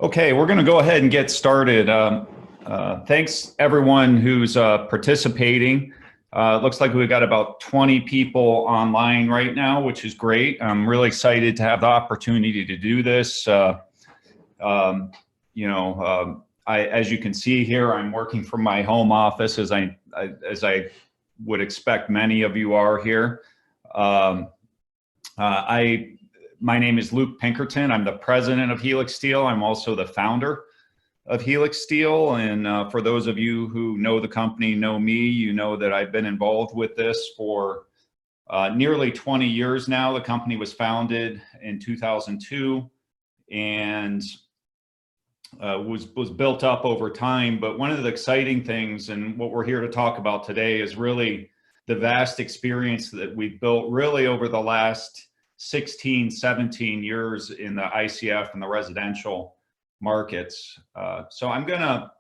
Okay, we're going to go ahead and get started. Thanks everyone who's participating. Looks like we've got about 20 people online right now, which is great. I'm really excited to have the opportunity to do this. As you can see here, I'm working from my home office as I would expect many of you are here. My name is Luke Pinkerton. I'm the president of Helix Steel. I'm also the founder of Helix Steel. And for those of you who know the company, know me, you know that I've been involved with this for nearly 20 years now. The company was founded in 2002 and was built up over time. But one of the exciting things, and what we're here to talk about today, is really the vast experience that we've built really over the last 16, 17 years in the ICF and the residential markets. So I'm going to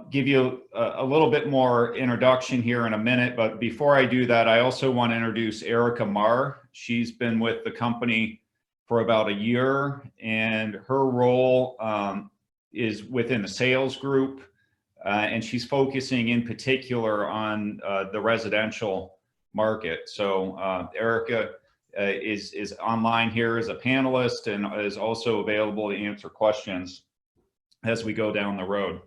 give you a little bit more introduction here in a minute. But before I do that, I also want to introduce Erica Marr. She's been with the company for about a year, and her role is within the sales group. And she's focusing in particular on the residential market. So Erica is online here as a panelist and is also available to answer questions as we go down the road.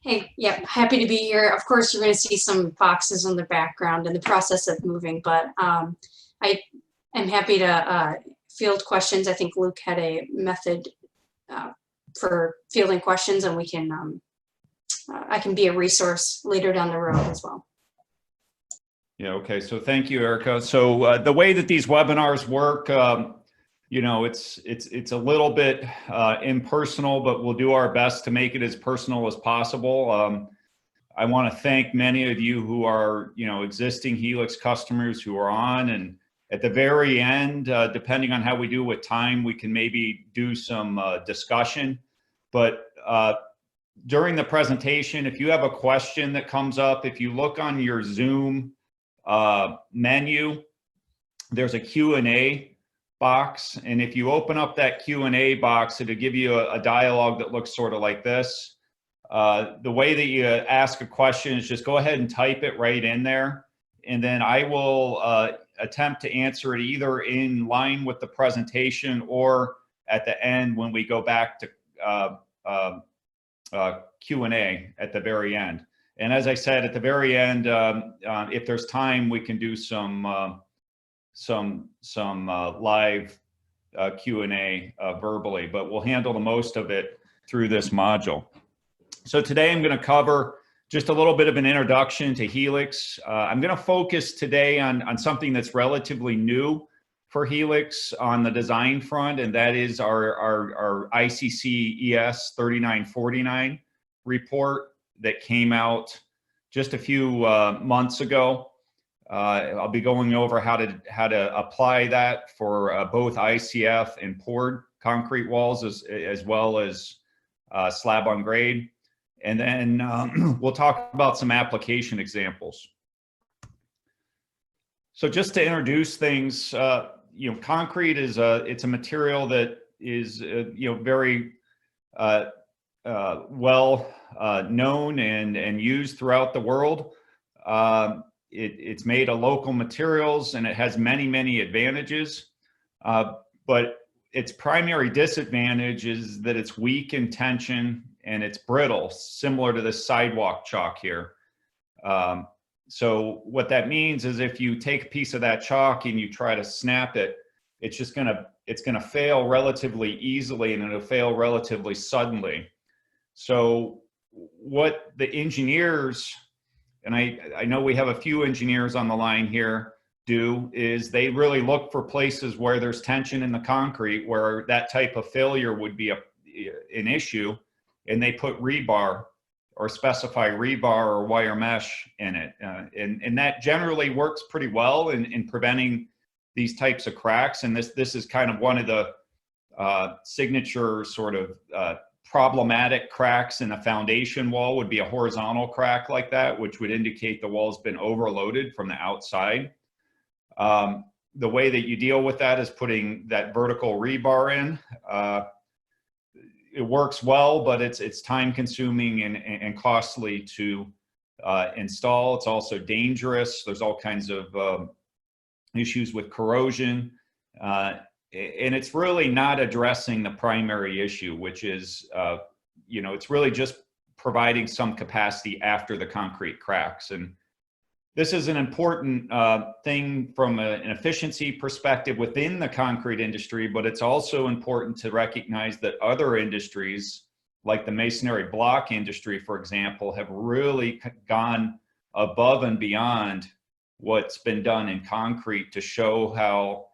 Hey, yeah, happy to be here. Of course, you're going to see some boxes in the background in the process of moving, but I am happy to field questions. I think Luke had a method for fielding questions, and we can I can be a resource later down the road as well. Yeah, okay. So thank you, Erica. So the way that these webinars work, it's a little bit impersonal, but we'll do our best to make it as personal as possible. I want to thank many of you who are, existing Helix customers who are on, and at the very end, depending on how we do with time, we can maybe do some discussion. But during the presentation, if you have a question that comes up, if you look on your Zoom menu, there's a Q&A box, and if you open up that Q&A box, it'll give you a dialogue that looks sort of like this. The way that you ask a question is just go ahead and type it right in there, and then I will attempt to answer it either in line with the presentation or at the end when we go back to Q&A at the very end. And as I said, at the very end, if there's time, we can do some live Q&A verbally, but we'll handle the most of it through this module. So today I'm going to cover just a little bit of an introduction to Helix. I'm going to focus today on something that's relatively new for Helix on the design front, and that is our ICC ES 3949 report that came out just a few months ago. I'll be going over how to apply that for both ICF and poured concrete walls as well as slab on grade. And then we'll talk about some application examples. So just to introduce things, concrete is it's a material that is very well known and used throughout the world. It's made of local materials, and it has many advantages, but its primary disadvantage is that it's weak in tension and it's brittle, similar to this sidewalk chalk here. So what that means is if you take a piece of that chalk and you try to snap it, it's gonna fail relatively easily, and it'll fail relatively suddenly. So what the engineers, and I know we have a few engineers on the line here, do is they really look for places where there's tension in the concrete where that type of failure would be an issue, and they put rebar or specify rebar or wire mesh in it. And that generally works pretty well in preventing these types of cracks. And this is kind of one of the signature sort of problematic cracks in a foundation wall would be a horizontal crack like that, which would indicate the wall's been overloaded from the outside. the way that you deal with that is putting that vertical rebar in. It works well, but it's time consuming and costly to install. It's also dangerous. There's all kinds of issues with corrosion. And it's really not addressing the primary issue, which is, it's really just providing some capacity after the concrete cracks. And this is an important thing from an efficiency perspective within the concrete industry, but it's also important to recognize that other industries, like the masonry block industry, for example, have really gone above and beyond what's been done in concrete to show how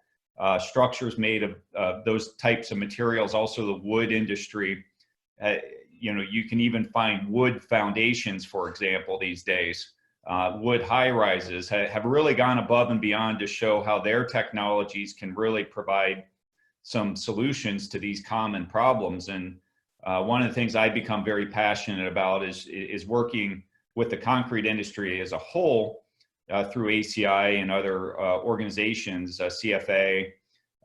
structures made of those types of materials, also the wood industry, you can even find wood foundations, for example, these days. Wood high-rises have really gone above and beyond to show how their technologies can really provide some solutions to these common problems. And one of the things I've become very passionate about is working with the concrete industry as a whole through ACI and other organizations, CFA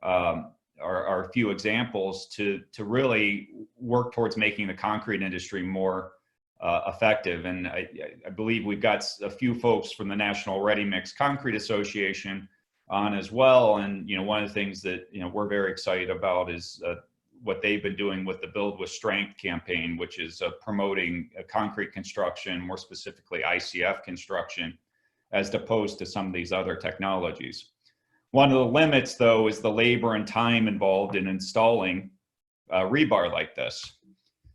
are a few examples to really work towards making the concrete industry more effective. And I believe we've got a few folks from the National Ready Mix Concrete Association on as well. And, one of the things that, we're very excited about is what they've been doing with the Build with Strength campaign, which is promoting concrete construction, more specifically ICF construction, as opposed to some of these other technologies. One of the limits, though, is the labor and time involved in installing rebar like this.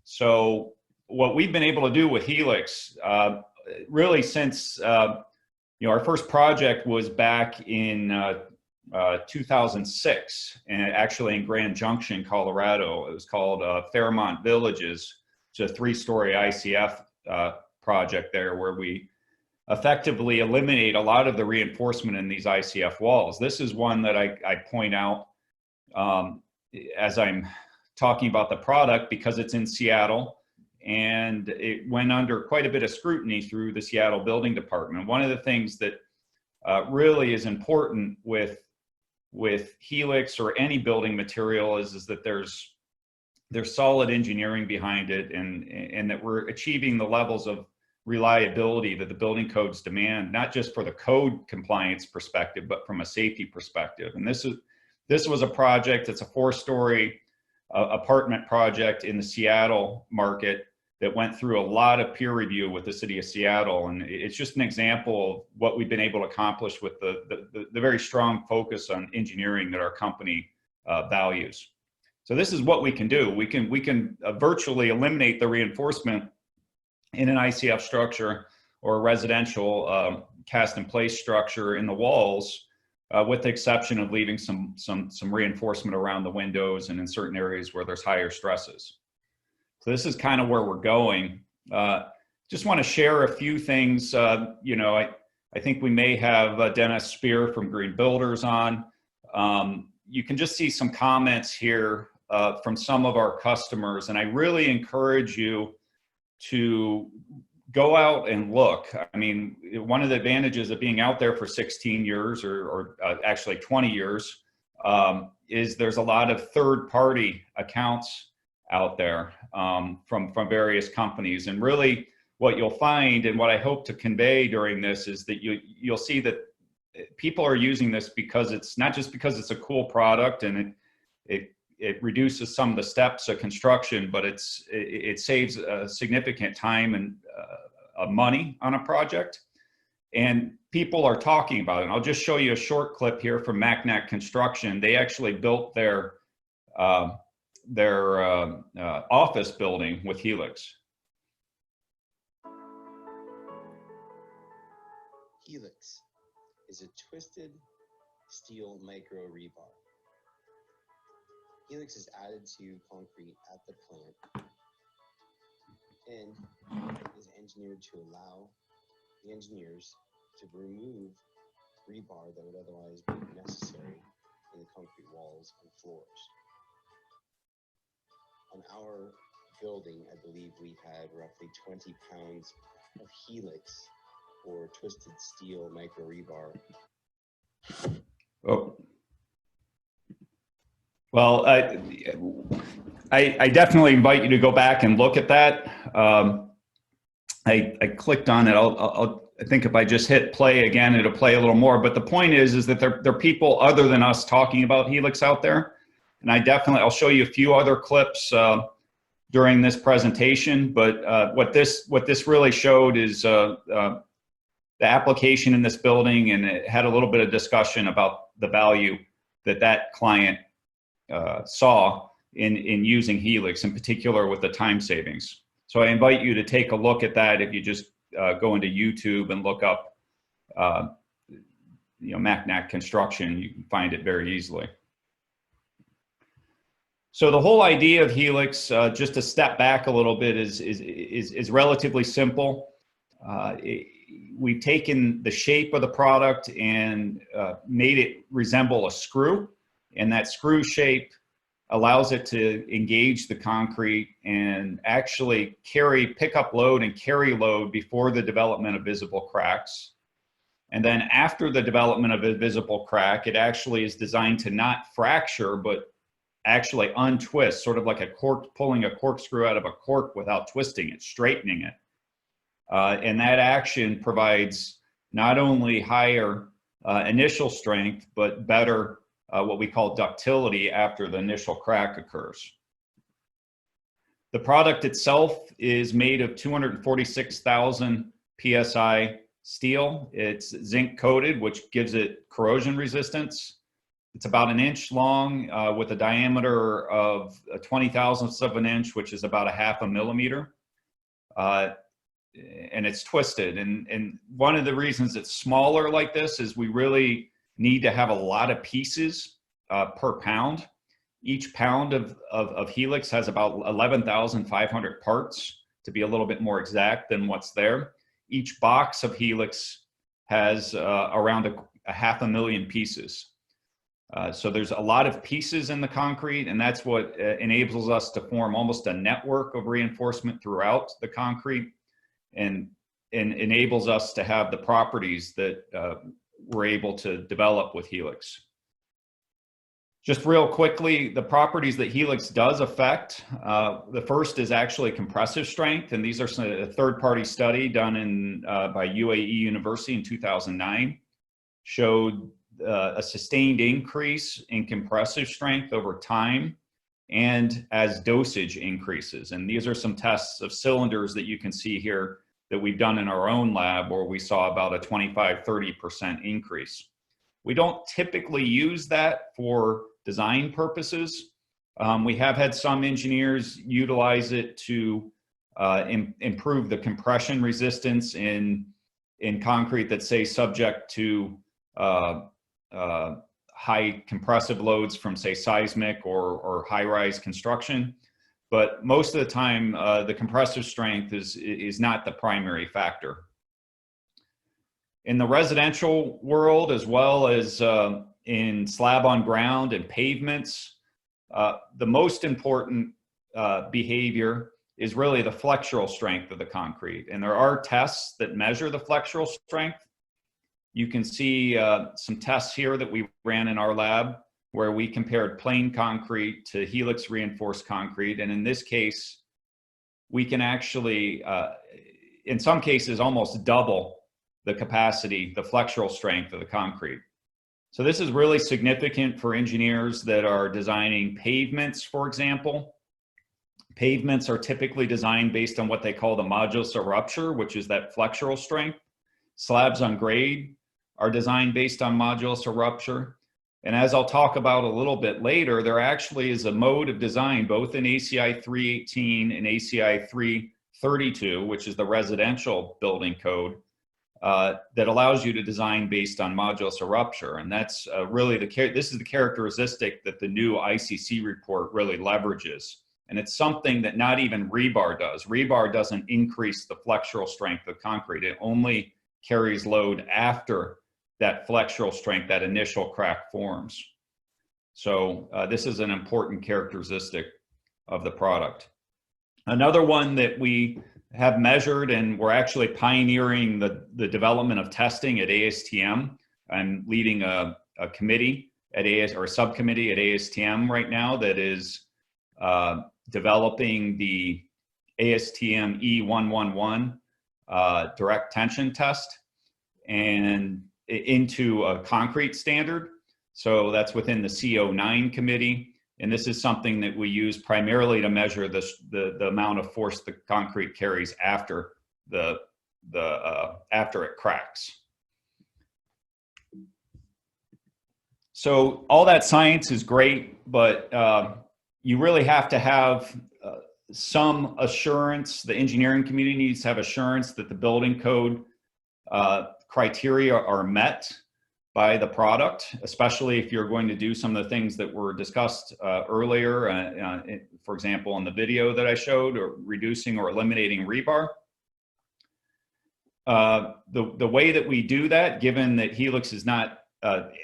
So what we've been able to do with Helix, really since, our first project was back in 2006, and actually in Grand Junction, Colorado. It was called Fairmont Villages. It's a 3-story ICF project there where we effectively eliminate a lot of the reinforcement in these ICF walls. This is one that I point out as I'm talking about the product because it's in Seattle and it went under quite a bit of scrutiny through the Seattle Building Department. One of the things that really is important with Helix or any building material is that there's solid engineering behind it and that we're achieving the levels of reliability that the building codes demand, not just for the code compliance perspective, but from a safety perspective. And this was a project, it's a 4-story apartment project in the Seattle market that went through a lot of peer review with the city of Seattle. And it's just an example of what we've been able to accomplish with the very strong focus on engineering that our company values. So this is what we can do. We can virtually eliminate the reinforcement in an ICF structure or a residential cast in place structure in the walls, with the exception of leaving some reinforcement around the windows and in certain areas where there's higher stresses. So this is kind of where we're going. Just want to share a few things. I think we may have Dennis Spear from Green Builders on. You can just see some comments here from some of our customers, and I really encourage you to go out and look. I mean, one of the advantages of being out there for 16 years or actually 20 years is there's a lot of third-party accounts out there from various companies. And really what you'll find and what I hope to convey during this is that you'll see that people are using this because it's not just because it's a cool product and it reduces some of the steps of construction, but it saves significant time and money on a project. And people are talking about it. And I'll just show you a short clip here from MacNac Construction. They actually built their office building with Helix. Helix is a twisted steel micro rebar. Helix is added to concrete at the plant and is engineered to allow the engineers to remove rebar that would otherwise be necessary in the concrete walls and floors. On our building, I believe we had roughly 20 pounds of Helix or twisted steel micro rebar. Oh, Well, I definitely invite you to go back and look at that. I clicked on it. I think if I just hit play again, it'll play a little more. But the point is that there are people other than us talking about Helix out there. And I'll show you a few other clips during this presentation. But what this really showed is the application in this building, and it had a little bit of discussion about the value that client saw in using Helix, in particular with the time savings. So I invite you to take a look at that. If you just go into YouTube and look up, MacNac construction, you can find it very easily. So the whole idea of Helix, just to step back a little bit, is relatively simple. We've taken the shape of the product and made it resemble a screw, and that screw shape allows it to engage the concrete and actually pick up load and carry load before the development of visible cracks. And then after the development of a visible crack, it actually is designed to not fracture, but actually untwist, sort of like a cork, pulling a corkscrew out of a cork without twisting it, straightening it. And that action provides not only higher initial strength, but better what we call ductility after the initial crack occurs. The product itself is made of 246,000 PSI steel. It's zinc coated, which gives it corrosion resistance. It's about 1 inch long with a diameter of 20,000ths of an inch, which is about 1/2 millimeter. And it's twisted. And one of the reasons it's smaller like this is we really need to have a lot of pieces per pound. Each pound of Helix has about 11,500 parts, to be a little bit more exact than what's there. Each box of Helix has around 500,000 pieces. So there's a lot of pieces in the concrete, and that's what enables us to form almost a network of reinforcement throughout the concrete, and enables us to have the properties that we're able to develop with Helix. Just real quickly, the properties that Helix does affect, the first is actually compressive strength, and these are a third-party study done by UAE University in 2009, showed a sustained increase in compressive strength over time and as dosage increases. And these are some tests of cylinders that you can see here that we've done in our own lab, where we saw about a 25–30% increase. We don't typically use that for design purposes. We have had some engineers utilize it to improve the compression resistance in concrete that's, say, subject to high compressive loads from, say, seismic or high-rise construction. But most of the time, the compressive strength is not the primary factor. In the residential world, as well as in slab on ground and pavements, the most important behavior is really the flexural strength of the concrete. And there are tests that measure the flexural strength. You can see some tests here that we ran in our lab, where we compared plain concrete to Helix reinforced concrete. And in this case, we can actually, in some cases, almost double the capacity, the flexural strength of the concrete. So this is really significant for engineers that are designing pavements, for example. Pavements are typically designed based on what they call the modulus of rupture, which is that flexural strength. Slabs on grade are designed based on modulus of rupture. And as I'll talk about a little bit later, there actually is a mode of design, both in ACI 318 and ACI 332, which is the residential building code, that allows you to design based on modulus of rupture. And that's really this is the characteristic that the new ICC report really leverages. And it's something that not even rebar does. Rebar doesn't increase the flexural strength of concrete. It only carries load after that flexural strength, that initial crack forms. So this is an important characteristic of the product. Another one that we have measured, and we're actually pioneering the development of testing at ASTM. I'm leading a committee at or a subcommittee at ASTM right now that is developing the ASTM E111 direct tension test and into a concrete standard. So that's within the CO9 committee. And this is something that we use primarily to measure the amount of force the concrete carries after after it cracks. So all that science is great, but you really have to have some assurance. The engineering community needs to have assurance that the building code criteria are met by the product, especially if you're going to do some of the things that were discussed earlier, for example, in the video that I showed, or reducing or eliminating rebar. The way that we do that, given that Helix is not,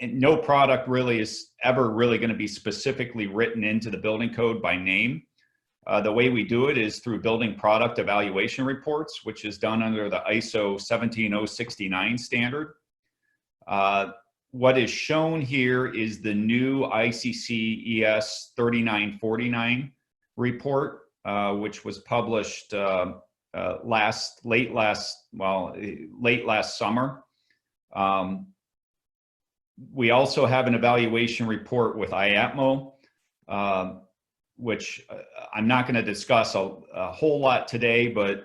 no product really is ever really going to be specifically written into the building code by name. The way we do it is through building product evaluation reports, which is done under the ISO 17069 standard. What is shown here is the new ICC ES 3949 report, which was published late last summer. We also have an evaluation report with IATMO, which I'm not going to discuss a whole lot today, but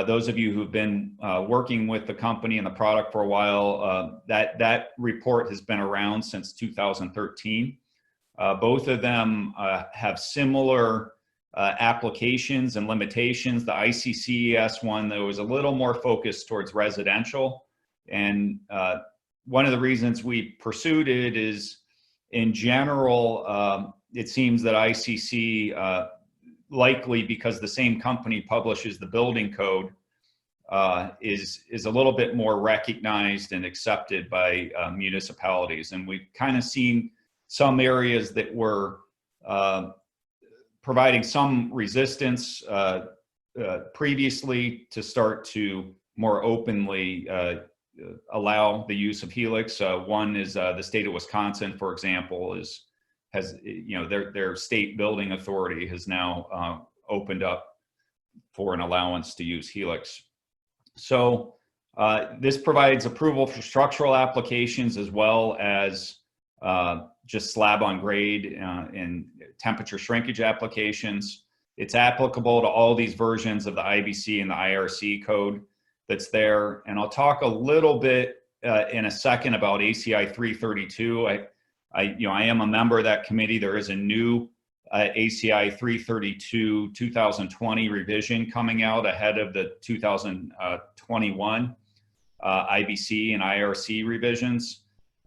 those of you who've been working with the company and the product for a while, that report has been around since 2013. Both of them have similar applications and limitations. The ICCES one, though, is a little more focused towards residential. And one of the reasons we pursued it is, in general, it seems that ICC, likely because the same company publishes the building code, is a little bit more recognized and accepted by municipalities. And we've kind of seen some areas that were providing some resistance previously to start to more openly allow the use of Helix. One is the state of Wisconsin, for example, has, you know, their state building authority has now opened up for an allowance to use Helix. So this provides approval for structural applications as well as just slab on grade and temperature shrinkage applications. It's applicable to all these versions of the IBC and the IRC code that's there. And I'll talk a little bit in a second about ACI 332. I am a member of that committee. There is a new ACI 332 2020 revision coming out ahead of the 2021 IBC and IRC revisions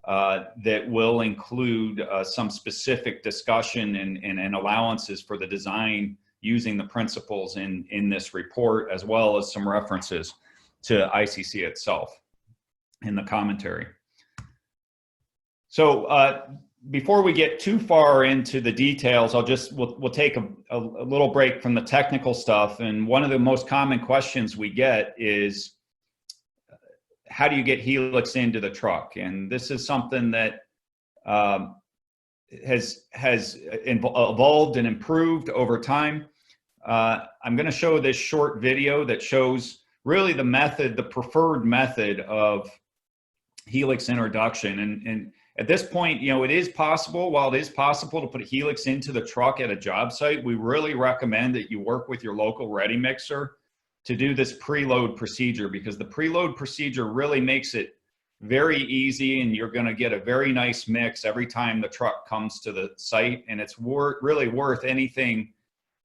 that will include some specific discussion and allowances for the design using the principles in this report, as well as some references to ICC itself in the commentary. So before we get too far into the details, we'll take a little break from the technical stuff. And one of the most common questions we get is, how do you get Helix into the truck? And this is something that has evolved and improved over time. I'm going to show this short video that shows really the preferred method of Helix introduction. And at this point, you know, it is possible, while it is possible to put Helix into the truck at a job site, we really recommend that you work with your local ready mixer to do this preload procedure, because the preload procedure really makes it very easy, and you're going to get a very nice mix every time the truck comes to the site. And it's really worth anything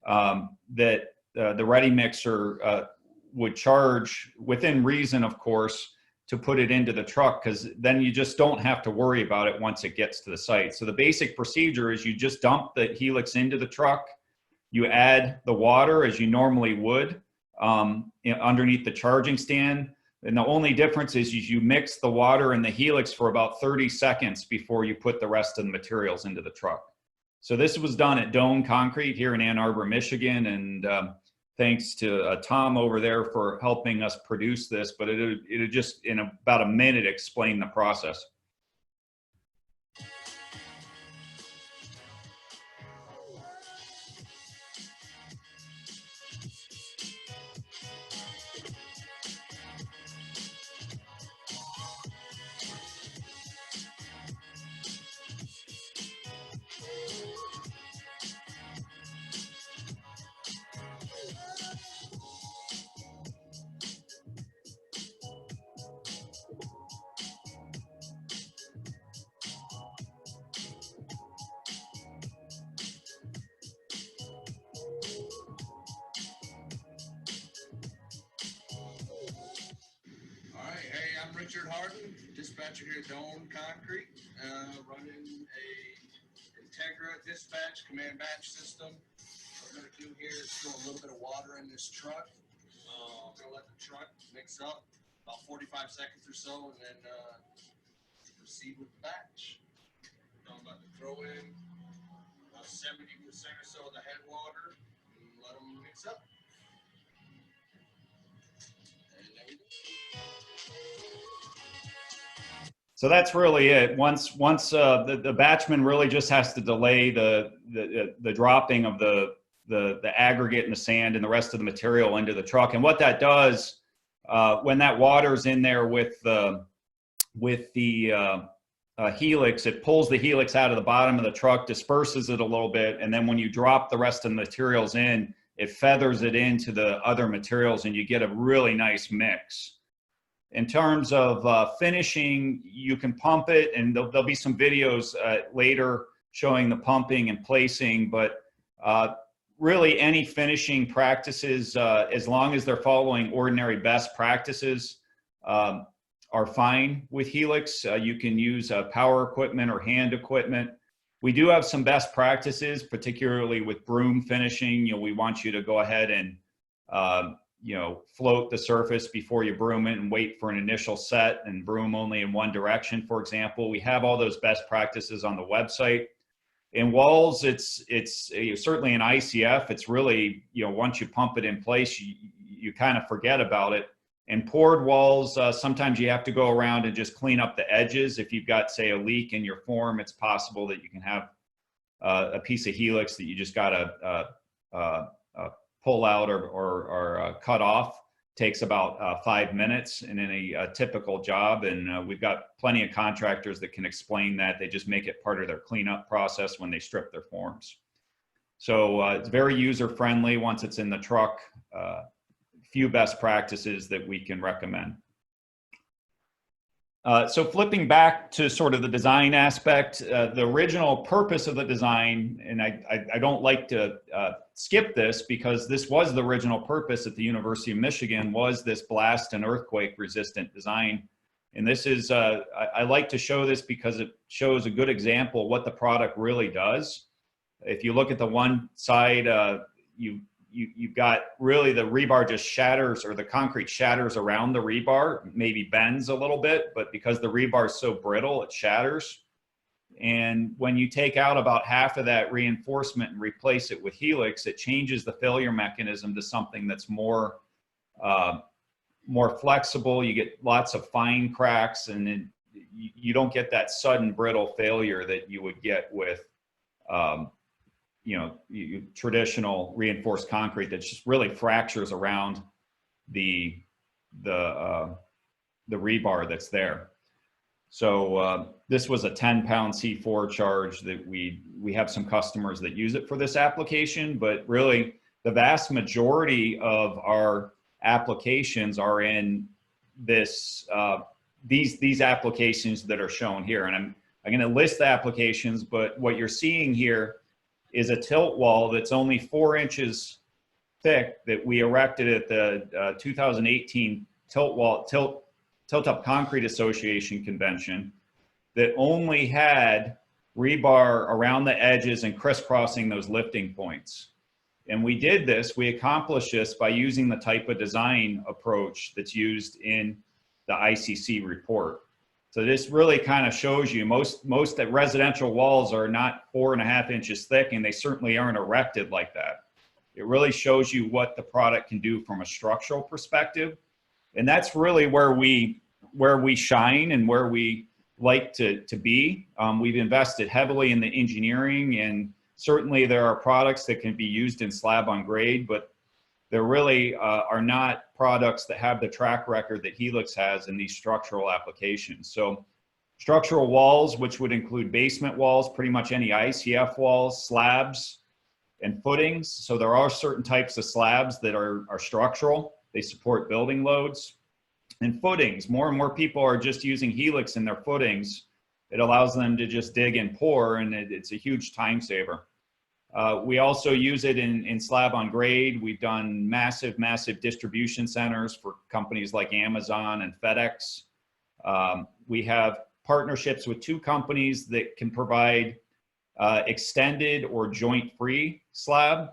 that the ready mixer would charge, within reason, of course, to put it into the truck, because then you just don't have to worry about it once it gets to the site. So the basic procedure is you just dump the Helix into the truck, you add the water as you normally would underneath the charging stand, and the only difference is you mix the water and the Helix for about 30 seconds before you put the rest of the materials into the truck. So this was done at Doane Concrete here in Ann Arbor, Michigan, and thanks to Tom over there for helping us produce this, but it'll just in about a minute explain the process. Richard Harden, dispatcher here at Dome Concrete, running a Integra dispatch command batch system. What we're going to do here is throw a little bit of water in this truck. I'm going to let the truck mix up about 45 seconds or so, and then proceed with the batch. So I'm about to throw in about 70% or so of the head water and let them mix up. And there we go. So that's really it. Once the batchman really just has to delay the dropping of the aggregate and the sand and the rest of the material into the truck. And what that does, when that water's in there with the Helix, it pulls the Helix out of the bottom of the truck, disperses it a little bit, and then when you drop the rest of the materials in, it feathers it into the other materials, and you get a really nice mix. In terms of finishing, you can pump it, and there'll be some videos later showing the pumping and placing, but really any finishing practices, as long as they're following ordinary best practices, are fine with Helix. You can use power equipment or hand equipment. We do have some best practices, particularly with broom finishing. We want you to go ahead and float the surface before you broom it and wait for an initial set and broom only in one direction, for example. We have all those best practices on the website. In walls, it's certainly in ICF, it's really, once you pump it in place, you kind of forget about it. In poured walls, sometimes you have to go around and just clean up the edges. If you've got, say, a leak in your form, it's possible that you can have a piece of Helix that you just got to pull out or cut off. Takes about 5 minutes in any typical job, and we've got plenty of contractors that can explain that. They just make it part of their cleanup process when they strip their forms. So it's very user-friendly once it's in the truck. Few best practices that we can recommend. So flipping back to sort of the design aspect, the original purpose of the design, and I don't like to skip this because this was the original purpose at the University of Michigan, was this blast and earthquake resistant design. And this is, I like to show this because it shows a good example of what the product really does. If you look at the one side, you've got really the rebar just shatters, or the concrete shatters around the rebar, maybe bends a little bit, but because the rebar is so brittle, it shatters. And when you take out about half of that reinforcement and replace it with Helix, it changes the failure mechanism to something that's more flexible. You get lots of fine cracks, and then you don't get that sudden brittle failure that you would get with traditional reinforced concrete that just really fractures around the rebar that's there. So this was a 10-pound C4 charge that we have some customers that use it for this application, but really the vast majority of our applications are in this these applications that are shown here. And I'm going to list the applications, but what you're seeing here is a tilt wall that's only 4 inches thick that we erected at the 2018 Tilt Up Concrete Association convention, that only had rebar around the edges and crisscrossing those lifting points. And we accomplished this by using the type of design approach that's used in the ICC report. So this really kind of shows you most residential walls are not 4.5 inches thick, and they certainly aren't erected like that. It really shows you what the product can do from a structural perspective. And that's really where we shine and where we like to be. We've invested heavily in the engineering, and certainly there are products that can be used in slab on grade, but there really are not products that have the track record that Helix has in these structural applications. So structural walls, which would include basement walls, pretty much any ICF walls, slabs, and footings. So there are certain types of slabs that are structural. They support building loads. And footings, more and more people are just using Helix in their footings. It allows them to just dig and pour, and it's a huge time saver. We also use it in slab on grade. We've done massive distribution centers for companies like Amazon and FedEx. We have partnerships with 2 companies that can provide extended or joint-free slab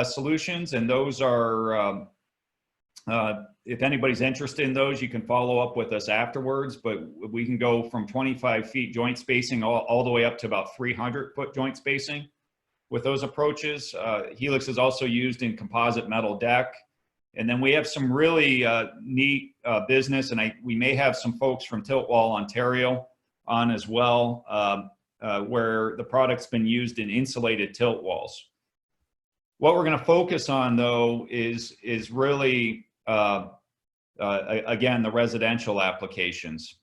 solutions, and those are, if anybody's interested in those, you can follow up with us afterwards, but we can go from 25 feet joint spacing all the way up to about 300-foot joint spacing with those approaches. Helix is also used in composite metal deck. And then we have some really neat business, and we may have some folks from Tiltwall, Ontario on as well, where the product's been used in insulated tilt walls. What we're going to focus on, though, is really, again, the residential applications.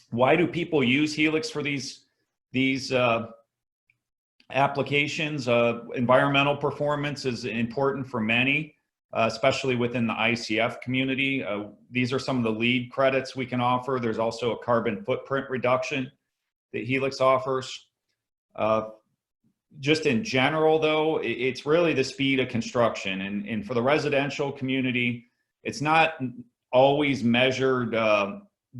Why do people use Helix for these applications? Environmental performance is important for many, especially within the ICF community. These are some of the lead credits we can offer. There's also a carbon footprint reduction that Helix offers. Just in general, though, it's really the speed of construction. And for the residential community, it's not always measured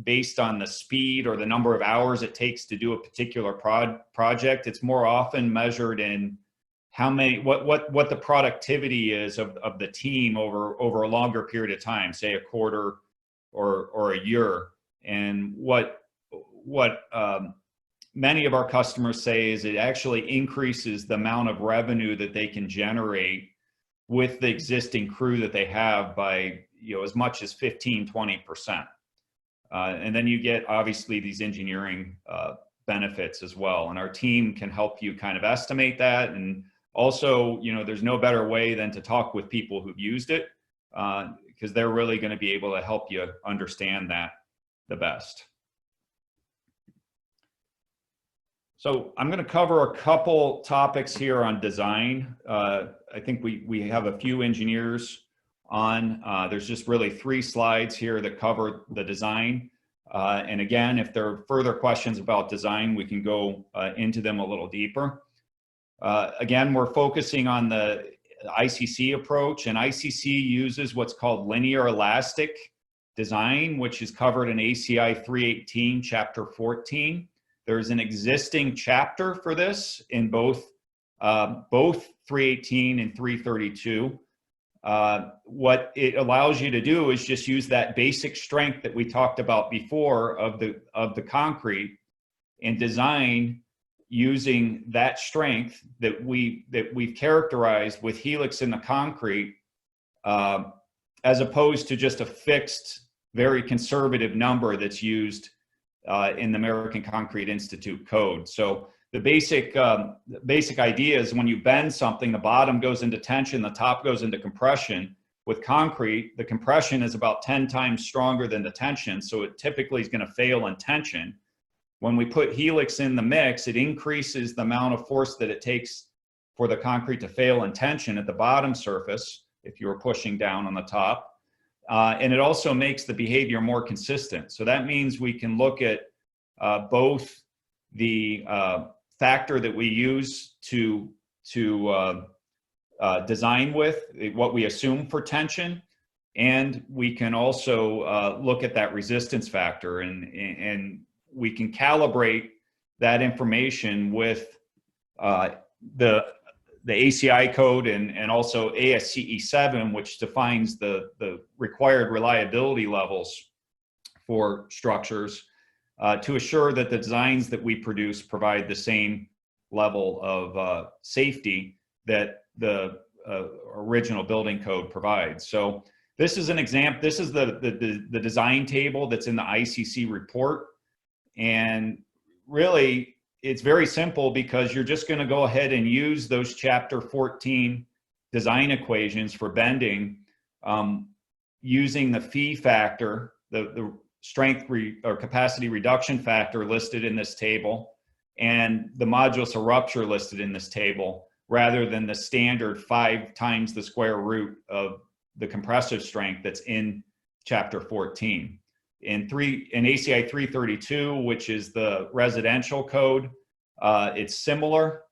based on the speed or the number of hours it takes to do a particular project. It's more often measured in how many, what the productivity is of the team over a longer period of time, say a quarter or a year. And what many of our customers say is it actually increases the amount of revenue that they can generate with the existing crew that they have by, as much as 15–20%. And then you get obviously these engineering benefits as well. And our team can help you kind of estimate that. And also, there's no better way than to talk with people who've used it, because they're really going to be able to help you understand that the best. So I'm going to cover a couple topics here on design. I think we have a few engineers on. There's just really 3 slides here that cover the design. And again, if there are further questions about design, we can go into them a little deeper. Again, we're focusing on the ICC approach, and ICC uses what's called linear elastic design, which is covered in ACI 318, Chapter 14. There's an existing chapter for this in both 318 and 332. What it allows you to do is just use that basic strength that we talked about before of the concrete and design using that strength that we've characterized with Helix in the concrete, as opposed to just a fixed, very conservative number that's used in the American Concrete Institute code. So the basic idea is when you bend something, the bottom goes into tension, the top goes into compression. With concrete, the compression is about 10 times stronger than the tension, so it typically is going to fail in tension. When we put Helix in the mix, it increases the amount of force that it takes for the concrete to fail in tension at the bottom surface, if you were pushing down on the top. And it also makes the behavior more consistent. So that means we can look at both the factor that we use to design with, what we assume for tension, and we can also look at that resistance factor, and we can calibrate that information with the ACI code and also ASCE 7, which defines the required reliability levels for structures to assure that the designs that we produce provide the same level of safety that the original building code provides. So this is an example. This is the design table that's in the ICC report. And really, it's very simple because you're just going to go ahead and use those Chapter 14 design equations for bending, using the phi factor, the strength or capacity reduction factor listed in this table, and the modulus of rupture listed in this table, rather than the standard 5 times the square root of the compressive strength that's in Chapter 14. In ACI 332, which is the residential code, it's similar.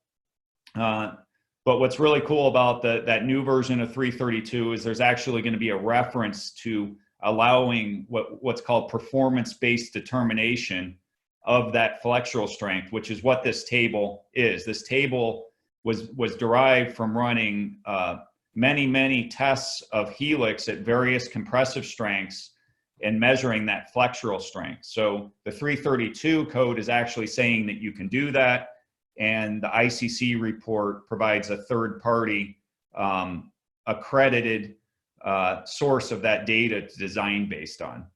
But what's really cool about that new version of 332 is there's actually going to be a reference to allowing what's called performance-based determination of that flexural strength, which is what this table is. This table was derived from running many tests of Helix at various compressive strengths and measuring that flexural strength. So the 332 code is actually saying that you can do that, and the ICC report provides a third-party accredited source of that data to design based on.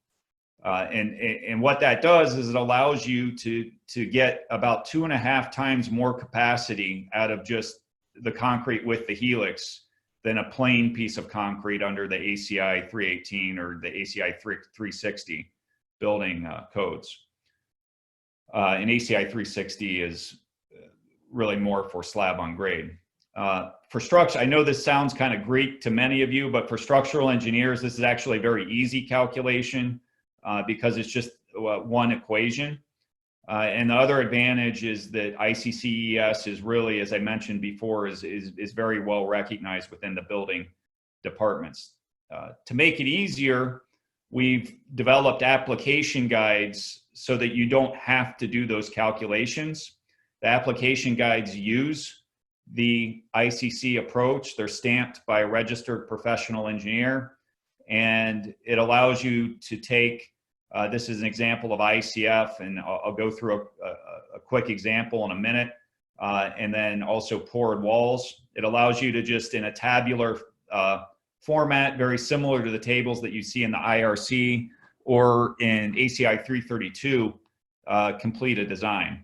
And what that does is it allows you to get about 2.5 times more capacity out of just the concrete with the Helix than a plain piece of concrete under the ACI 318 or the ACI 360 building codes. And ACI 360 is really more for slab on grade. For structure, I know this sounds kind of Greek to many of you, but for structural engineers, this is actually a very easy calculation because it's just one equation. And the other advantage is that ICCES is really, as I mentioned before, is very well recognized within the building departments. To make it easier, we've developed application guides so that you don't have to do those calculations. The application guides use the ICC approach. They're stamped by a registered professional engineer, and it allows you to take this is an example of ICF, and I'll go through a quick example in a minute, and then also poured walls. It allows you to just, in a tabular format, very similar to the tables that you see in the IRC or in ACI 332, complete a design.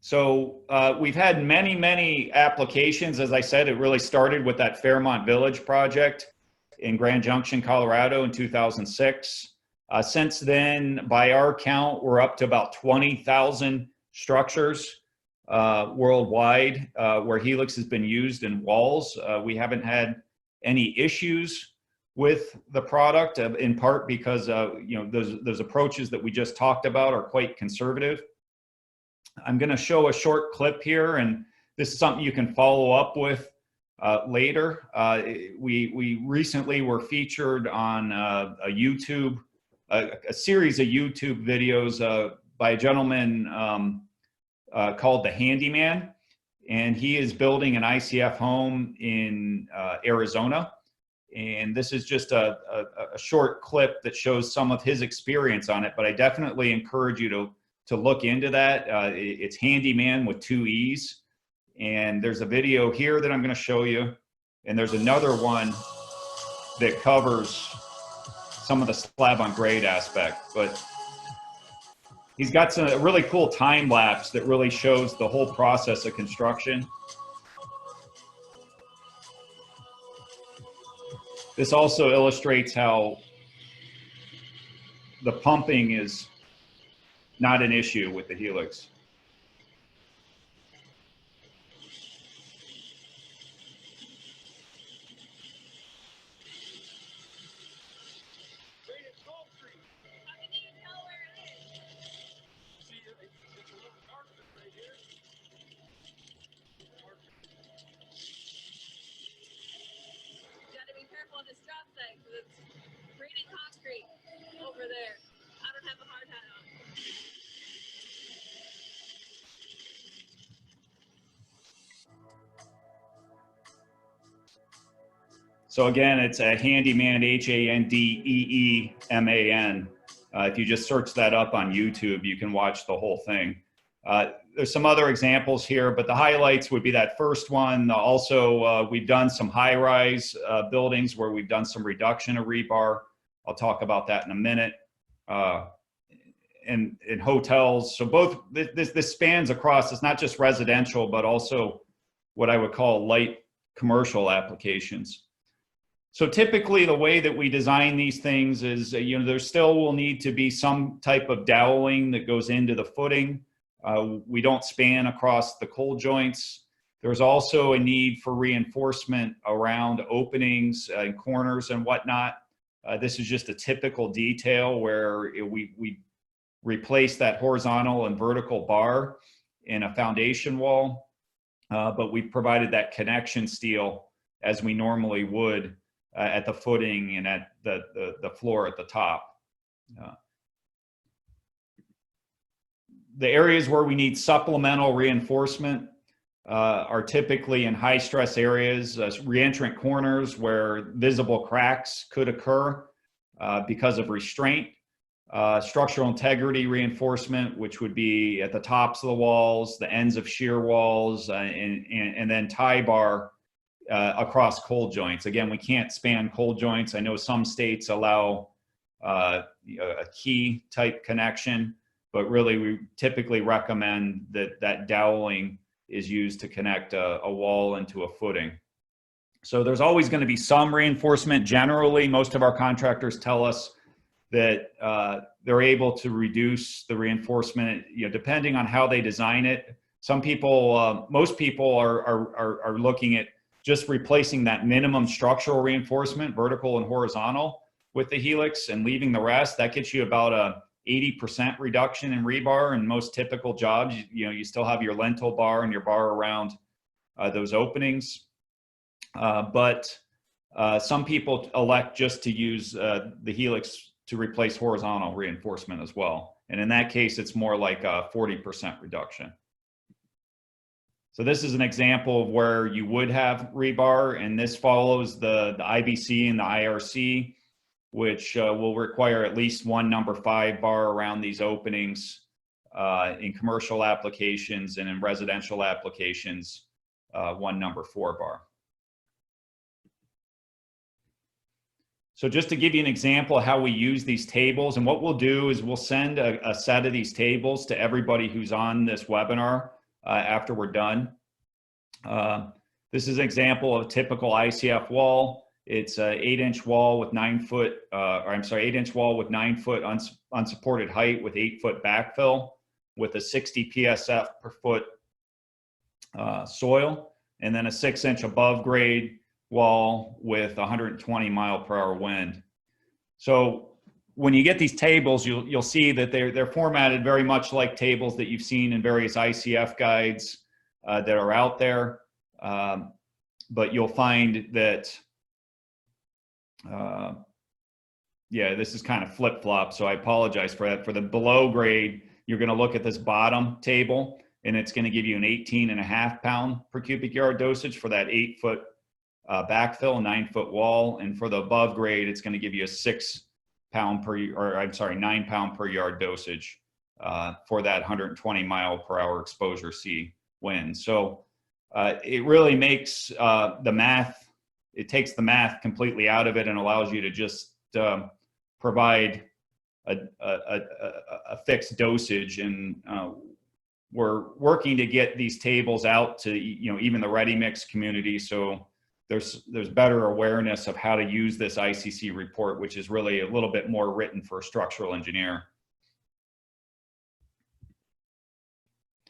So we've had many applications. As I said, it really started with that Fairmont Village project in Grand Junction, Colorado in 2006. Since then, by our count, we're up to about 20,000 structures worldwide where Helix has been used in walls. We haven't had any issues with the product, in part because you know, those approaches that we just talked about are quite conservative. I'm going to show a short clip here, and this is something you can follow up with later. We recently were featured on a series of YouTube videos by a gentleman called The Handyman, and he is building an ICF home in Arizona. And this is just a short clip that shows some of his experience on it, but I definitely encourage you to look into that. It's Handyman with 2 E's. And there's a video here that I'm going to show you. And there's another one that covers some of the slab on grade aspect. But he's got a really cool time lapse that really shows the whole process of construction. This also illustrates how the pumping is not an issue with the Helix. Gotta be careful on this job site because it's raining concrete over there. I don't have a hard hat on. So again, it's a Handyman, Handeeman. If you just search that up on YouTube, you can watch the whole thing. There's some other examples here, but the highlights would be that first one. Also, we've done some high-rise buildings where we've done some reduction of rebar. I'll talk about that in a minute. In hotels, so both this spans across. It's not just residential, but also what I would call light commercial applications. So typically the way that we design these things is, you know, there still will need to be some type of doweling that goes into the footing. We don't span across the cold joints. There's also a need for reinforcement around openings and corners and whatnot. This is just a typical detail where we replace that horizontal and vertical bar in a foundation wall. but we provided that connection steel as we normally would at the footing and at the floor at the top. The areas where we need supplemental reinforcement are typically in high stress areas, reentrant corners where visible cracks could occur because of restraint. Structural integrity reinforcement, which would be at the tops of the walls, the ends of shear walls, and then tie bar across cold joints. Again, we can't span cold joints. I know some states allow a key type connection, but really we typically recommend that doweling is used to connect a wall into a footing. So there's always going to be some reinforcement. Generally, most of our contractors tell us that they're able to reduce the reinforcement, depending on how they design it. Some people, most people are looking at just replacing that minimum structural reinforcement, vertical and horizontal, with the Helix and leaving the rest. That gets you about a 80% reduction in rebar. In most typical jobs, you still have your lintel bar and your bar around those openings. But some people elect just to use the Helix to replace horizontal reinforcement as well. And in that case, it's more like a 40% reduction. So this is an example of where you would have rebar, and this follows the IBC and the IRC, which will require at least one number 5 bar around these openings in commercial applications, and in residential applications, one number 4 bar. So just to give you an example of how we use these tables, and what we'll do is we'll send a set of these tables to everybody who's on this webinar after we're done. This is an example of a typical ICF wall. It's an 8-inch wall with 9-foot, 8-inch wall with 9-foot unsupported height with 8-foot backfill with a 60 PSF per foot soil, and then a 6-inch above grade wall with 120 mile/hour wind. So when you get these tables, you'll see that they're formatted very much like tables that you've seen in various ICF guides that are out there. But you'll find that, yeah, this is kind of flip-flop, so I apologize for that. For the below grade, you're going to look at this bottom table, and it's going to give you an 18.5 pound per cubic yard dosage for that 8-foot backfill, 9-foot wall. And for the above grade, it's going to give you a 9 pound per yard dosage for that 120 mile/hour exposure C wind. So it really makes the math, it takes the math completely out of it and allows you to just provide a fixed dosage. And we're working to get these tables out to even the ready mix community, so there's better awareness of how to use this ICC report, which is really a little bit more written for a structural engineer.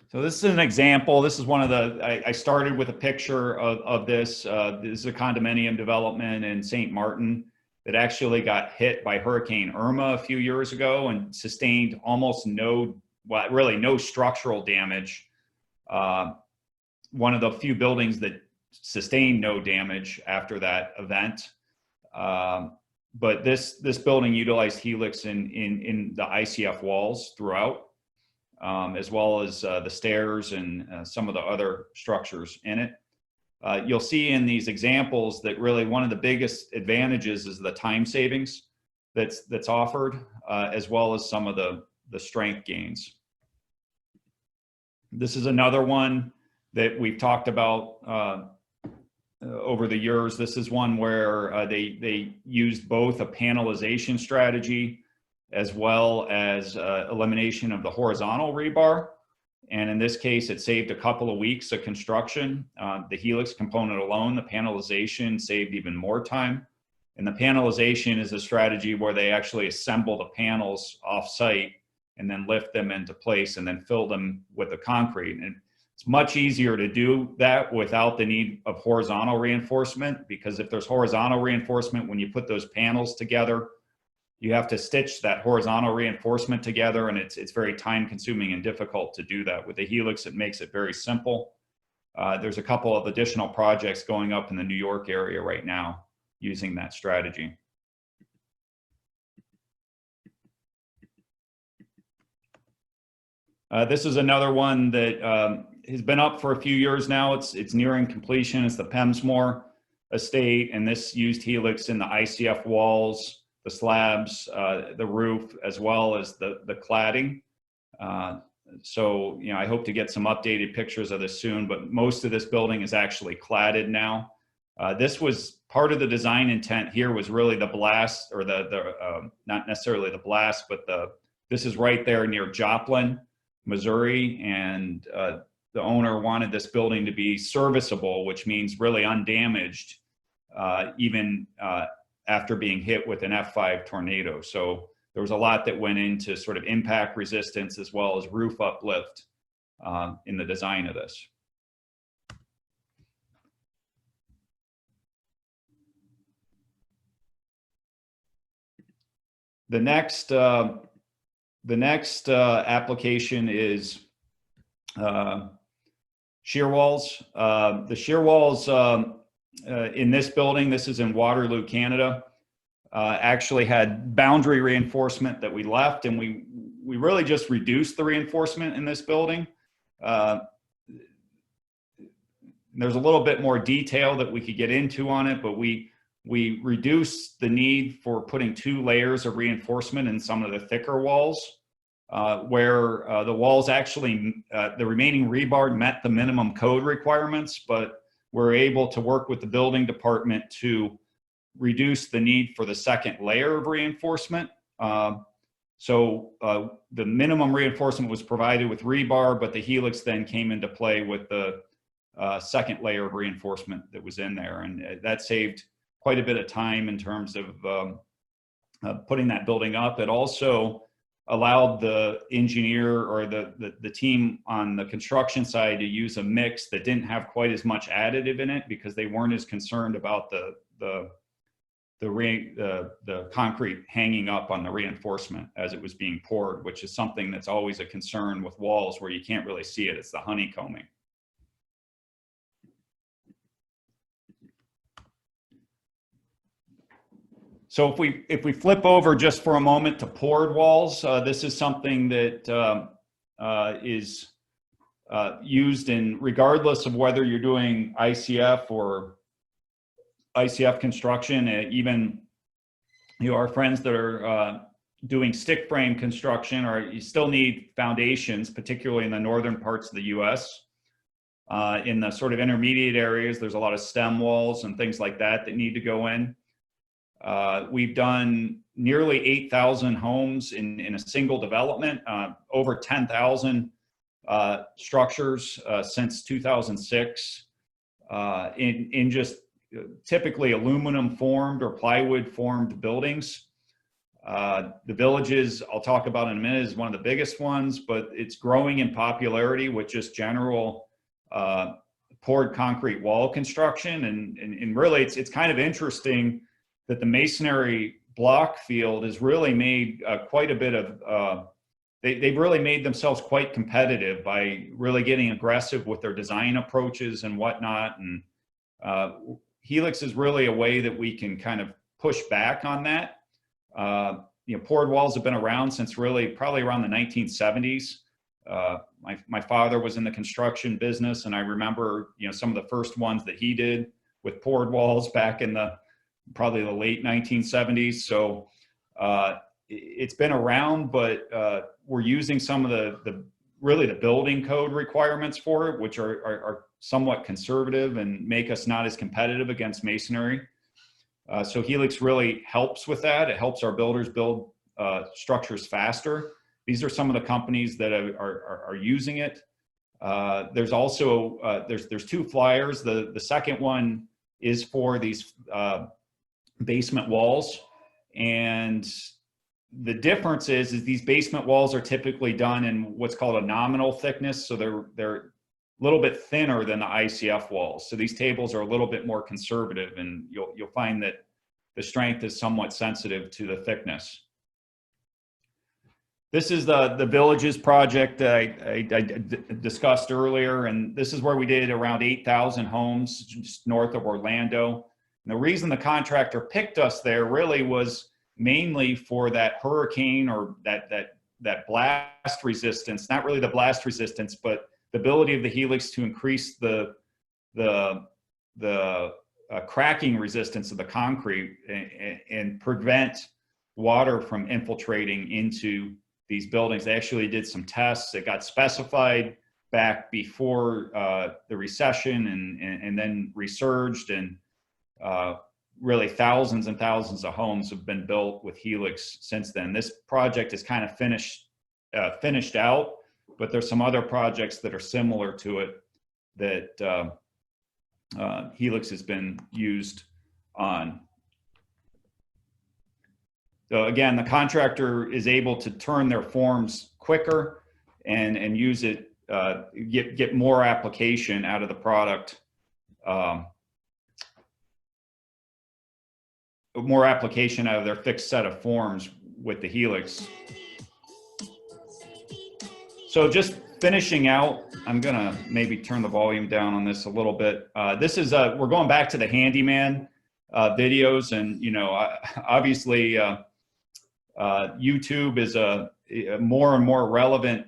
So this is an example. This is one of the, I started with a picture of this. This is a condominium development in St. Martin that actually got hit by Hurricane Irma a few years ago and sustained almost no structural damage. One of the few buildings that sustained no damage after that event. But this building utilized Helix in the ICF walls throughout, as well as the stairs and some of the other structures in it. You'll see in these examples that really one of the biggest advantages is the time savings that's offered, as well as some of the strength gains. This is another one that we've talked about over the years. This is one where they used both a panelization strategy as well as elimination of the horizontal rebar. And in this case, it saved a couple of weeks of construction. The Helix component alone, the panelization saved even more time. And the panelization is a strategy where they actually assemble the panels off-site and then lift them into place and then fill them with the concrete. And it's much easier to do that without the need of horizontal reinforcement, because if there's horizontal reinforcement, when you put those panels together, you have to stitch that horizontal reinforcement together, and it's very time consuming and difficult to do that. With the Helix, it makes it very simple. there's a couple of additional projects going up in the New York area right now using that strategy. This is another one that has been up for a few years now. It's nearing completion. It's the Pemsmore estate, and this used Helix in the ICF walls, the slabs, the roof, as well as the cladding. So, you know, I hope to get some updated pictures of this soon, but most of this building is actually cladded now. This was part of the design intent here, was really the blast, or not necessarily the blast, but this is right there near Joplin, Missouri, and the owner wanted this building to be serviceable, which means really undamaged, even after being hit with an F5 tornado. So there was a lot that went into sort of impact resistance as well as roof uplift in the design of this. The next application is shear walls. The shear walls in this building, this is in Waterloo, Canada, actually had boundary reinforcement that we left, and we really just reduced the reinforcement in this building. There's a little bit more detail that we could get into on it, but we reduced the need for putting 2 layers of reinforcement in some of the thicker walls, where the walls actually, the remaining rebar met the minimum code requirements, but we're able to work with the building department to reduce the need for the second layer of reinforcement. So the minimum reinforcement was provided with rebar, but the Helix then came into play with the second layer of reinforcement that was in there. And that saved quite a bit of time in terms of putting that building up. It also allowed the engineer or the team on the construction side to use a mix that didn't have quite as much additive in it, because they weren't as concerned about the concrete hanging up on the reinforcement as it was being poured, which is something that's always a concern with walls where you can't really see it. It's the honeycombing. So if we flip over just for a moment to poured walls, this is something that is used in, regardless of whether you're doing ICF or ICF construction, even, you know, our friends that are doing stick frame construction, or you still need foundations, particularly in the northern parts of the US. In the sort of intermediate areas, there's a lot of stem walls and things like that need to go in. We've done nearly 8,000 homes in a single development, over 10,000 structures since 2006, in just typically aluminum formed or plywood formed buildings. The Villages, I'll talk about in a minute, is one of the biggest ones, but it's growing in popularity with just general poured concrete wall construction. And really it's kind of interesting that the masonry block field has really made quite a bit of, they've really made themselves quite competitive by really getting aggressive with their design approaches and whatnot. And Helix is really a way that we can kind of push back on that. You know, poured walls have been around since really probably around the 1970s. My father was in the construction business, and I remember, you know, some of the first ones that he did with poured walls back in probably the late 1970s. So it's been around, but we're using some of really the building code requirements for it, which are somewhat conservative and make us not as competitive against masonry. So Helix really helps with that. It helps our builders build structures faster. These are some of the companies that are using it. There's also, there's 2 flyers. The second one is for these basement walls, and the difference is these basement walls are typically done in what's called a nominal thickness, so they're a little bit thinner than the ICF walls. So these tables are a little bit more conservative, and you'll find that the strength is somewhat sensitive to the thickness. This is the Villages project I discussed earlier, and this is where we did around 8,000 homes just north of Orlando. And the reason the contractor picked us there really was mainly for that hurricane or that blast resistance, not really the blast resistance, but the ability of the Helix to increase the cracking resistance of the concrete and prevent water from infiltrating into these buildings. They actually did some tests. It got specified back before the recession and then resurged, and really thousands and thousands of homes have been built with Helix since then. This project is kind of finished out, but there's some other projects that are similar to it that Helix has been used on. So again, the contractor is able to turn their forms quicker and use it, get more application out of the product, more application out of their fixed set of forms with the Helix. So just finishing out, I'm gonna maybe turn the volume down on this a little bit. This is, we're going back to the handyman videos, and obviously YouTube is a more and more relevant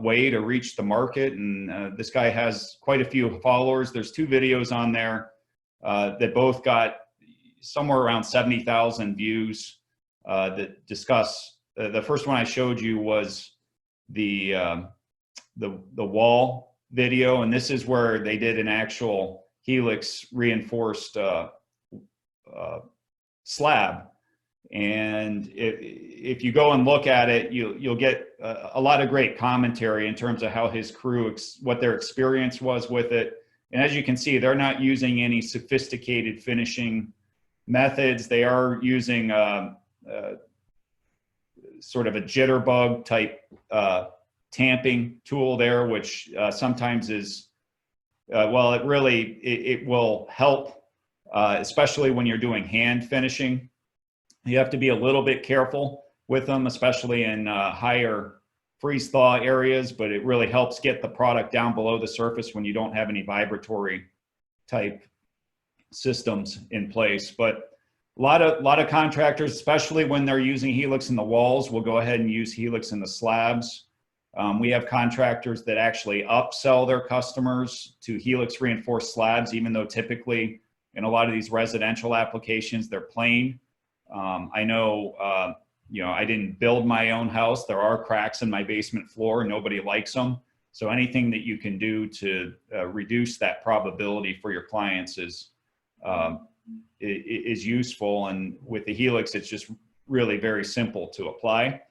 way to reach the market, and this guy has quite a few followers. There's 2 videos on there that both got somewhere around 70,000 views that discuss. The first one I showed you was the wall video, and this is where they did an actual Helix reinforced slab. And if you go and look at it, you'll get a lot of great commentary in terms of how his crew, what their experience was with it. And as you can see, they're not using any sophisticated finishing methods. They are using sort of a jitterbug type tamping tool there, which sometimes is, well, it will help, especially when you're doing hand finishing. You have to be a little bit careful with them, especially in higher freeze thaw areas, but it really helps get the product down below the surface when you don't have any vibratory type systems in place. But a lot of contractors, especially when they're using Helix in the walls, will go ahead and use Helix in the slabs. We have contractors that actually upsell their customers to Helix reinforced slabs, even though typically in a lot of these residential applications, they're plain. I know, I didn't build my own house. There are cracks in my basement floor. Nobody likes them. So anything that you can do to reduce that probability for your clients is useful. And with the Helix, it's just really very simple to apply.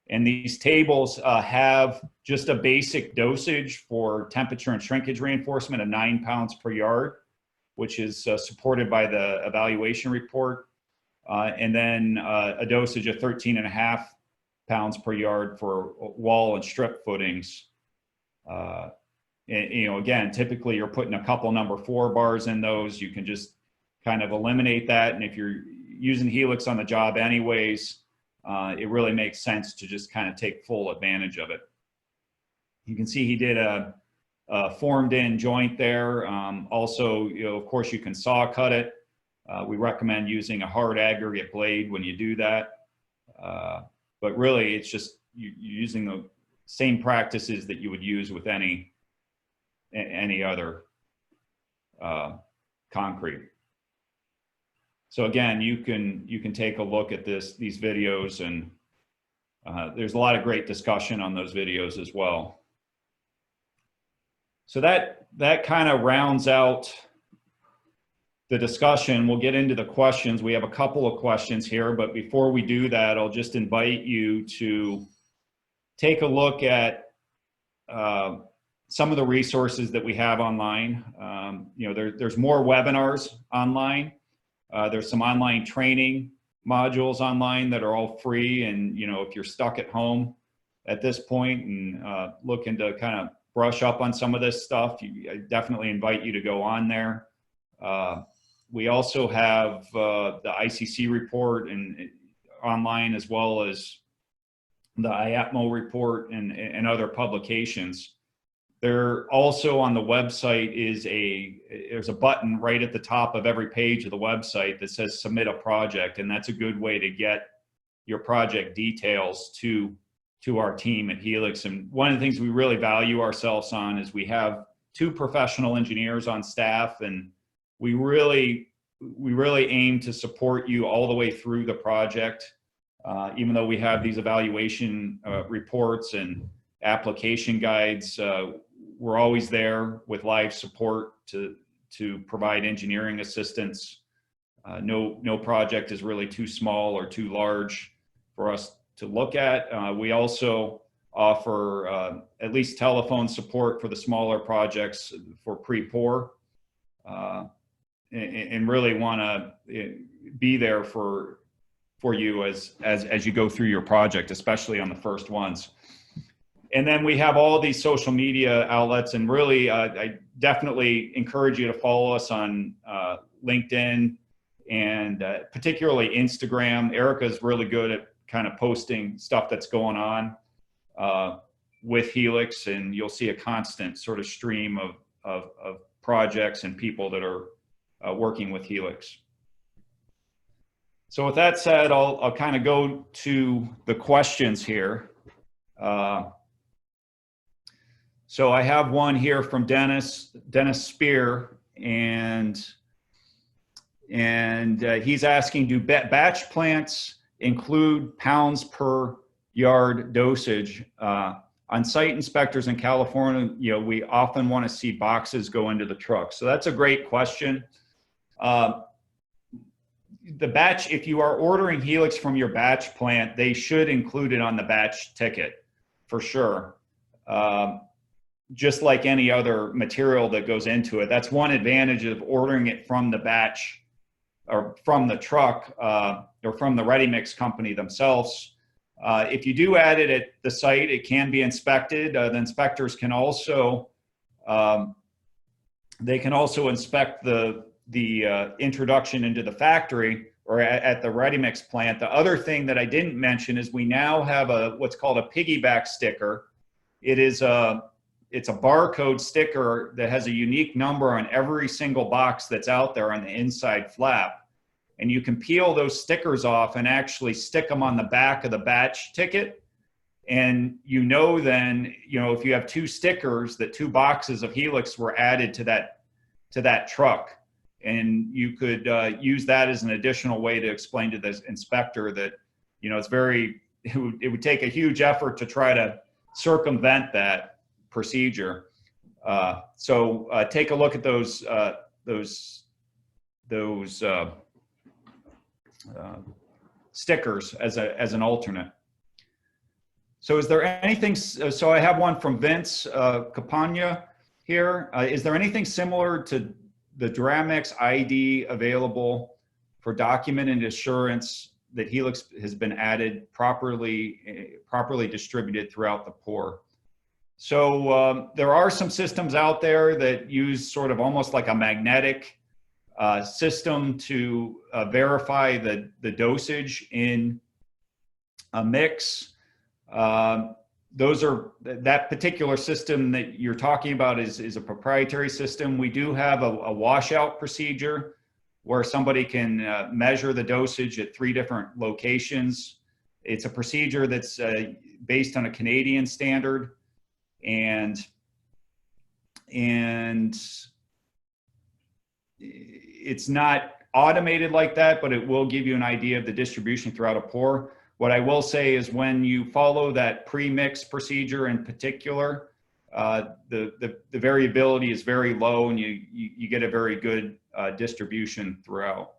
And these tables have just a basic dosage for temperature and shrinkage reinforcement of 9 pounds per yard, which is supported by the evaluation report. And then a dosage of 13.5 pounds per yard for wall and strip footings. And, again, typically you're putting a couple number 4 bars in those. You can just kind of eliminate that. And if you're using Helix on the job anyways, it really makes sense to just kind of take full advantage of it. You can see he did a formed in joint there. Also, of course, you can saw cut it. We recommend using a hard aggregate blade when you do that. But really, it's just using the same practices that you would use with any other concrete. So again, you can take a look at these videos, and there's a lot of great discussion on those videos as well. So that kind of rounds out the discussion. We'll get into the questions. We have a couple of questions here, but before we do that, I'll just invite you to take a look at some of the resources that we have online. There's more webinars online. There's some online training modules online that are all free. And, if you're stuck at home at this point and looking to kind of brush up on some of this stuff, I definitely invite you to go on there. We also have the ICC report and online, as well as the IAPMO report and other publications. There also on the website there's a button right at the top of every page of the website that says submit a project, and that's a good way to get your project details to our team at Helix. And one of the things we really value ourselves on is we have 2 professional engineers on staff, and we really aim to support you all the way through the project. Even though we have these evaluation reports and application guides, we're always there with live support to provide engineering assistance. No project is really too small or too large for us to look at. We also offer at least telephone support for the smaller projects for pre-pour, and really want to be there for you as you go through your project, especially on the first ones. And then we have all these social media outlets, and really I definitely encourage you to follow us on LinkedIn and particularly Instagram. Erica's really good at kind of posting stuff that's going on with Helix, and you'll see a constant sort of stream of projects and people that are working with Helix. So with that said, I'll kind of go to the questions here. So I have one here from Dennis Spear, and he's asking, do batch plants include pounds per yard dosage? On site inspectors in California, we often want to see boxes go into the truck. So that's a great question. The batch, if you are ordering Helix from your batch plant, they should include it on the batch ticket for sure. Just like any other material that goes into it. That's one advantage of ordering it from the batch or from the truck or from the ready mix company themselves. If you do add it at the site, it can be inspected. The inspectors can also inspect the introduction into the factory or at the ready mix plant. The other thing that I didn't mention is we now have what's called a piggyback sticker. It's a barcode sticker that has a unique number on every single box that's out there on the inside flap. And you can peel those stickers off and actually stick them on the back of the batch ticket. And then, if you have 2 stickers, that 2 boxes of Helix were added to that truck. And you could use that as an additional way to explain to the inspector that, it would take a huge effort to try to circumvent that procedure. So take a look at those stickers as an alternate. So is there anything, so I have one from Vince Capagna here. Is there anything similar to the Duramex ID available for documented assurance that Helix has been added properly distributed throughout the pour? So there are some systems out there that use sort of almost like a magnetic system to verify the dosage in a mix. That particular system that you're talking about is a proprietary system. We do have a washout procedure where somebody can measure the dosage at 3 different locations. It's a procedure that's based on a Canadian standard. And it's not automated like that, but it will give you an idea of the distribution throughout a pour. What I will say is when you follow that pre-mix procedure in particular, the variability is very low, and you get a very good distribution throughout.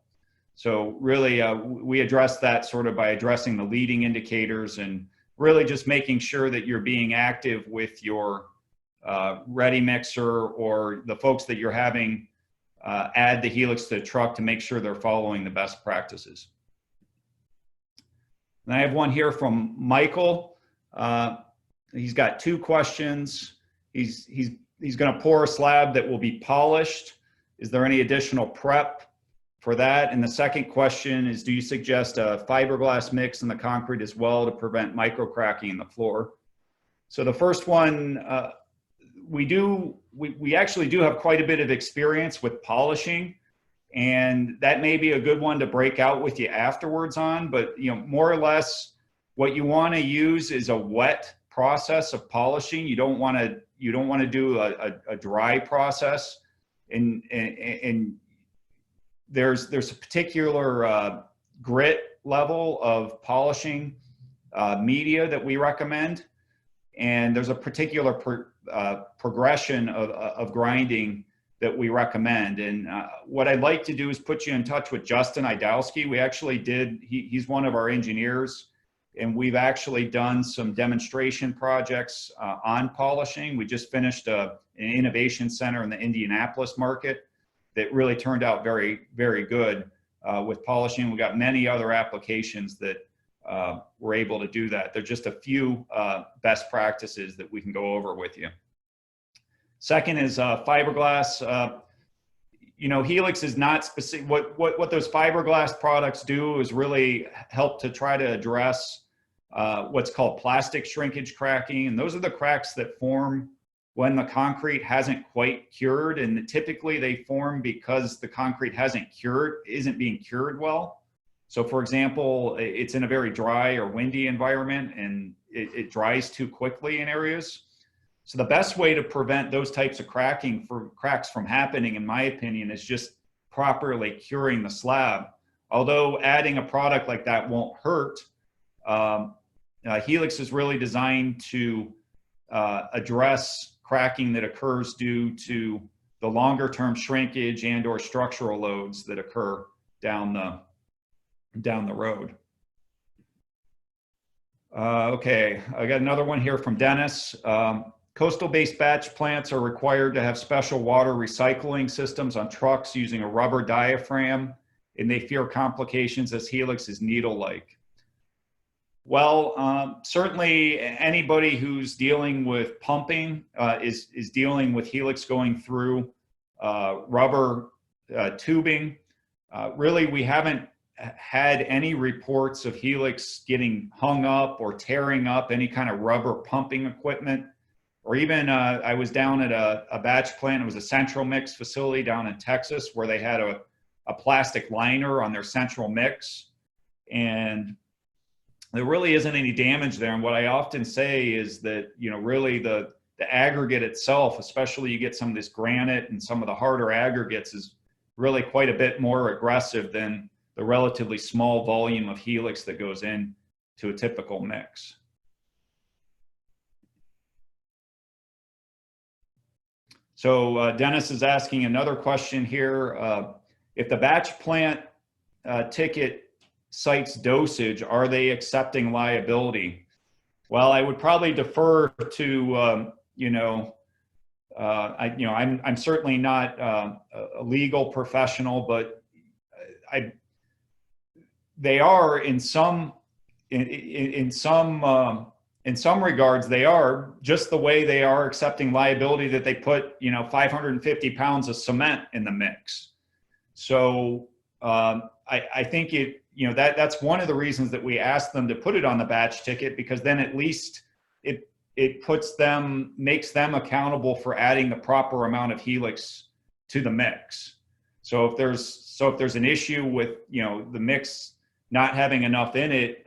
So really, we address that sort of by addressing the leading indicators and really just making sure that you're being active with your ready mixer or the folks that you're having add the Helix to the truck to make sure they're following the best practices. And I have one here from Michael. He's got 2 questions. He's going to pour a slab that will be polished. Is there any additional prep for that. And the second question is, do you suggest a fiberglass mix in the concrete as well to prevent micro cracking in the floor? So the first one, we actually do have quite a bit of experience with polishing, and that may be a good one to break out with you afterwards on, but more or less what you want to use is a wet process of polishing. You don't want to do a dry process, and there's a particular grit level of polishing media that we recommend, and there's a particular progression of grinding that we recommend. And what I'd like to do is put you in touch with Justin Idalski. We actually he's one of our engineers, and we've actually done some demonstration projects on polishing. We just finished an innovation center in the Indianapolis market that really turned out very, very good with polishing. We got many other applications that were able to do that. There's just a few best practices that we can go over with you. Second is fiberglass. Helix is not specific. What those fiberglass products do is really help to try to address what's called plastic shrinkage cracking. And those are the cracks that form when the concrete hasn't quite cured. And typically they form because the concrete isn't being cured well. So for example, it's in a very dry or windy environment, and it dries too quickly in areas. So the best way to prevent those types of cracks from happening, in my opinion, is just properly curing the slab. Although adding a product like that won't hurt, Helix is really designed to address cracking that occurs due to the longer term shrinkage and or structural loads that occur down the road. Okay, I got another one here from Dennis. Coastal-based batch plants are required to have special water recycling systems on trucks using a rubber diaphragm, and they fear complications as Helix is needle-like. Well, certainly anybody who's dealing with pumping is dealing with Helix going through rubber tubing. Really, we haven't had any reports of Helix getting hung up or tearing up any kind of rubber pumping equipment. Or even I was down at a batch plant. It was a central mix facility down in Texas where they had a plastic liner on their central mix, and there really isn't any damage there. And what I often say is that, really the aggregate itself, especially you get some of this granite and some of the harder aggregates, is really quite a bit more aggressive than the relatively small volume of Helix that goes in to a typical mix. So Dennis is asking another question here. If the batch plant ticket cites dosage, are they accepting liability? Well, I would probably defer to, I'm certainly not a legal professional, but they are in some regards, they are, just the way they are accepting liability that they put 550 pounds of cement in the mix. So I think that's one of the reasons that we asked them to put it on the batch ticket, because then at least it makes them accountable for adding the proper amount of Helix to the mix. So if there's an issue with the mix not having enough in it,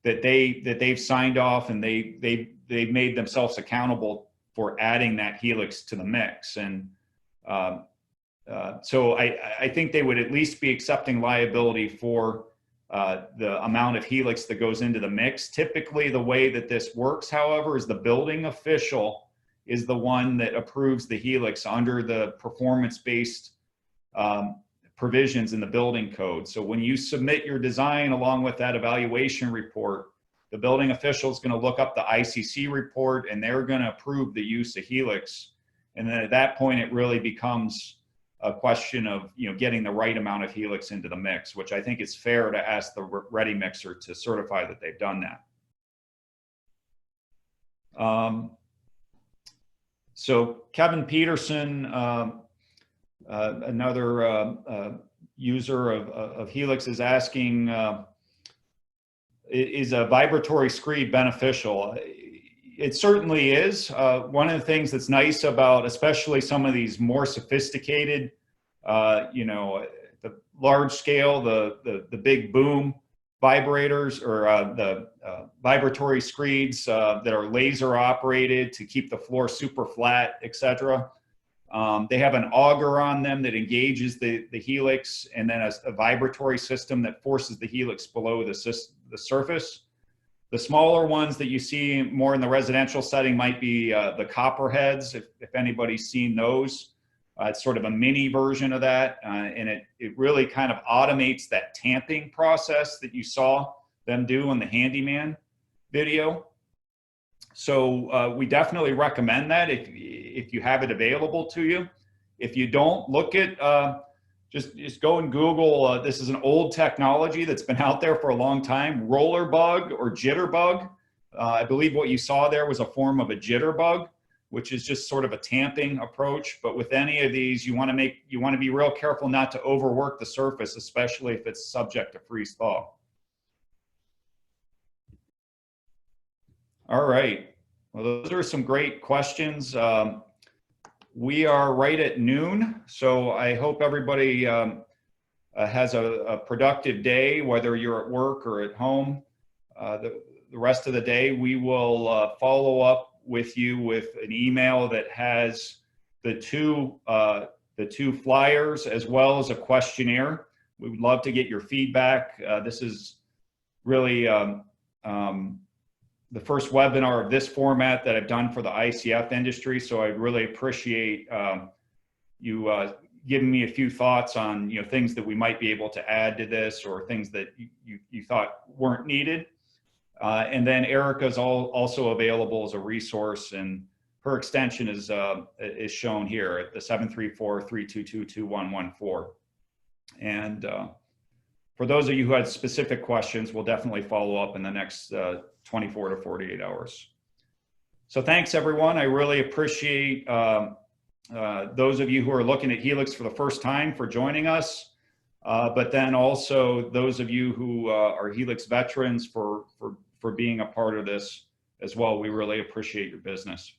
that they've signed off and they've made themselves accountable for adding that Helix to the mix. And so I think they would at least be accepting liability for the amount of Helix that goes into the mix. Typically, the way that this works, however, is the building official is the one that approves the Helix under the performance-based provisions in the building code. So when you submit your design along with that evaluation report, the building official is going to look up the ICC report, and they're going to approve the use of Helix. And then at that point, it really becomes a question of getting the right amount of Helix into the mix, which I think is fair to ask the ready mixer to certify that they've done that. So Kevin Peterson, another user of Helix is asking, is a vibratory screed beneficial? It certainly is. One of the things that's nice about, especially some of these more sophisticated, you know, the large scale, the big boom vibrators, or the vibratory screeds that are laser operated to keep the floor super flat, etc. They have an auger on them that engages the helix, and then a vibratory system that forces the helix below the surface. The smaller ones that you see more in the residential setting might be the copperheads, if anybody's seen those. It's sort of a mini version of that, and it really kind of automates that tamping process that you saw them do in the handyman video. So we definitely recommend that if you have it available to you. If you don't, look at, just go and Google, this is an old technology that's been out there for a long time, roller bug or jitterbug. I believe what you saw there was a form of a jitterbug, which is just sort of a tamping approach. But with any of these, you want to be real careful not to overwork the surface, especially if it's subject to freeze thaw. All right, well, those are some great questions. We are right at noon, so I hope everybody has a productive day, whether you're at work or at home. The rest of the day, we will follow up with you with an email that has the two flyers as well as a questionnaire. We would love to get your feedback. This is really the first webinar of this format that I've done for the ICF industry, so I really appreciate you giving me a few thoughts on things that we might be able to add to this, or things that you thought weren't needed. And then Erica's also available as a resource, and her extension is shown here at the 734-322-2114. And for those of you who had specific questions, we'll definitely follow up in the next 24 to 48 hours. So thanks, everyone. I really appreciate those of you who are looking at Helix for the first time for joining us. But then also those of you who are Helix veterans for being a part of this as well. We really appreciate your business.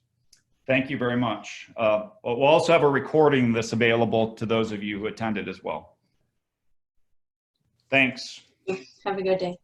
Thank you very much. We'll also have a recording of this available to those of you who attended as well. Thanks. Have a good day.